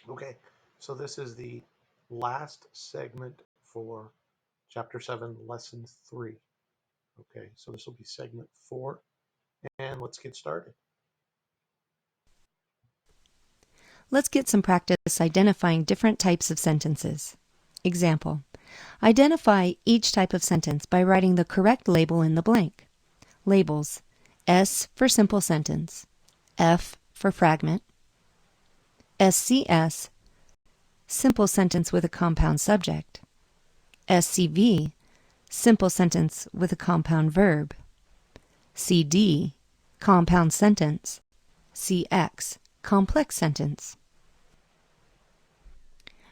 Okay, so this is the last segment for Chapter 7, Lesson 3. Okay, so this will be segment 4, and let's get started. Let's get some practice identifying different types of sentences. Example: identify each type of sentence by writing the correct label in the blank. Labels: S for simple sentence, F for fragment, SCS, simple sentence with a compound subject, SCV, simple sentence with a compound verb, CD, compound sentence, CX, complex sentence.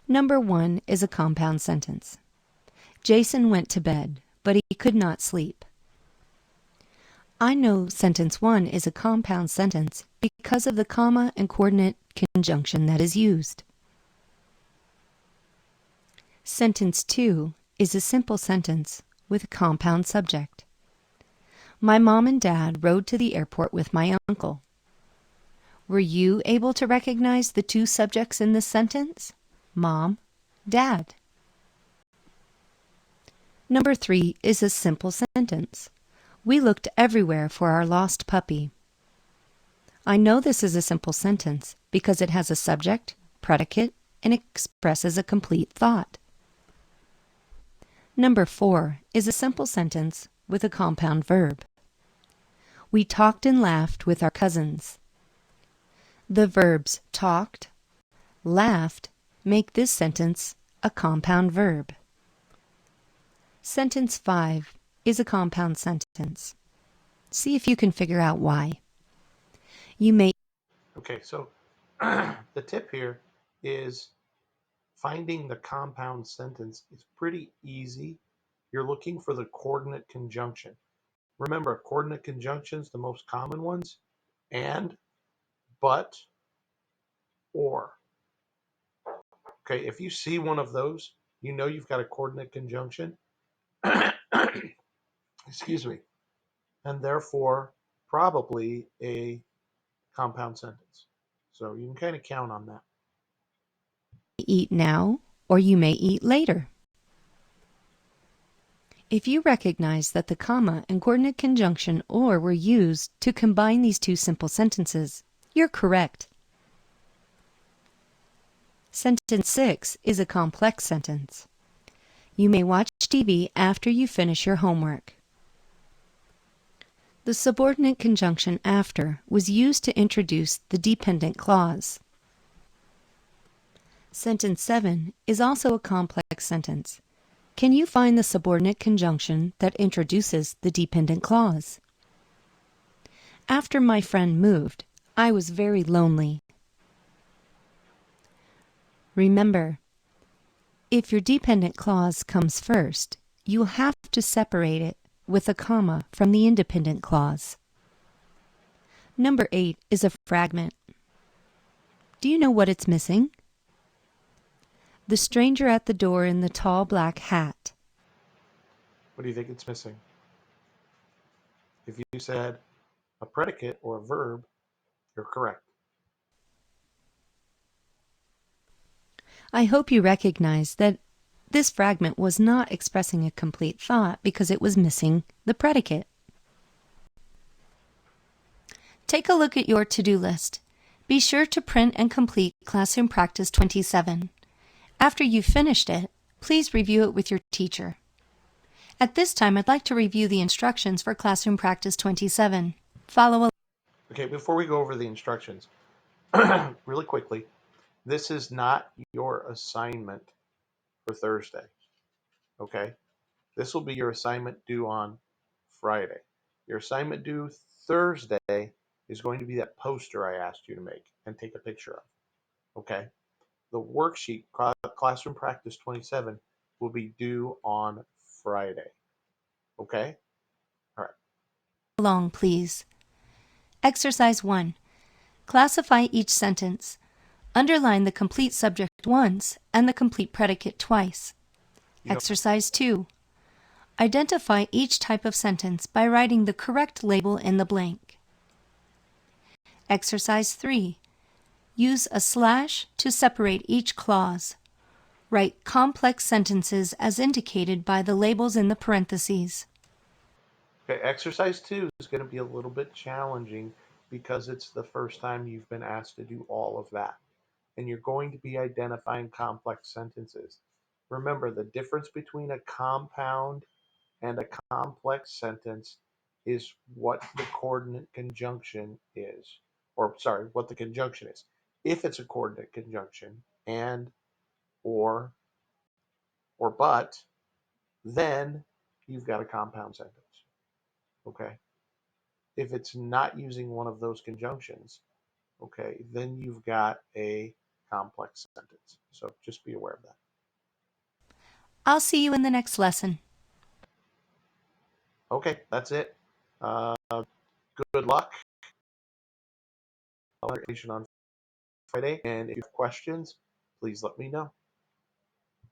Number 1 is a compound sentence. Jason went to bed, but he could not sleep. I know sentence 1 is a compound sentence because of the comma and coordinate conjunction that is used. Sentence 2 is a simple sentence with a compound subject. My mom and dad rode to the airport with my uncle. Were you able to recognize the two subjects in this sentence? Mom, dad. Number 3 is a simple sentence. We looked everywhere for our lost puppy. I know this is a simple sentence because it has a subject, predicate, and expresses a complete thought. Number 4 is a simple sentence with a compound verb. We talked and laughed with our cousins. The verbs talked, laughed make this sentence a compound verb. Sentence 5 is a compound sentence. See if you can figure out why. You may... Okay, so the tip here is finding the compound sentence is pretty easy. You're looking for the coordinate conjunction. Remember, coordinate conjunctions, the most common ones, and, but, or. Okay, if you see one of those, you know you've got a coordinate conjunction. Excuse me. And therefore, probably a compound sentence. So you can kind of count on that. eat now, or you may eat later. If you recognize that the comma and coordinate conjunction or were used to combine these two simple sentences, you're correct. Sentence 6 is a complex sentence. You may watch TV after you finish your homework. The subordinate conjunction after was used to introduce the dependent clause. Sentence 7 is also a complex sentence. Can you find the subordinate conjunction that introduces the dependent clause? After my friend moved, I was very lonely. Remember, if your dependent clause comes first, you'll have to separate it with a comma from the independent clause. Number 8 is a fragment. Do you know what it's missing? The stranger at the door in the tall black hat. What do you think it's missing? If you said a predicate or a verb, you're correct. I hope you recognize that this fragment was not expressing a complete thought because it was missing the predicate. Take a look at your to-do list. Be sure to print and complete Classroom Practice 27. After you've finished it, please review it with your teacher. At this time, I'd like to review the instructions for Classroom Practice 27. Follow along. Okay, before we go over the instructions, really quickly, this is not your assignment for Thursday. Okay? This will be your assignment due on Friday. Your assignment due Thursday is going to be that poster I asked you to make and take a picture of. Okay? The worksheet, Classroom Practice 27, will be due on Friday. Okay? All right. Along, please. Exercise 1. Classify each sentence. Underline the complete subject once and the complete predicate twice. Exercise 2. Identify each type of sentence by writing the correct label in the blank. Exercise 3. Use a slash to separate each clause. Write complex sentences as indicated by the labels in the parentheses. Okay, exercise 2 is going to be a little bit challenging because it's the first time you've been asked to do all of that. And you're going to be identifying complex sentences. Remember, the difference between a compound and a complex sentence is what the coordinate conjunction is. Or, sorry, what the conjunction is. If it's a coordinate conjunction, and, or but, then you've got a compound sentence. Okay? If it's not using one of those conjunctions, okay, then you've got a complex sentence. So just be aware of that. I'll see you in the next lesson. Okay, that's it. Good luck. I'll on Friday, and if you have questions, please let me know.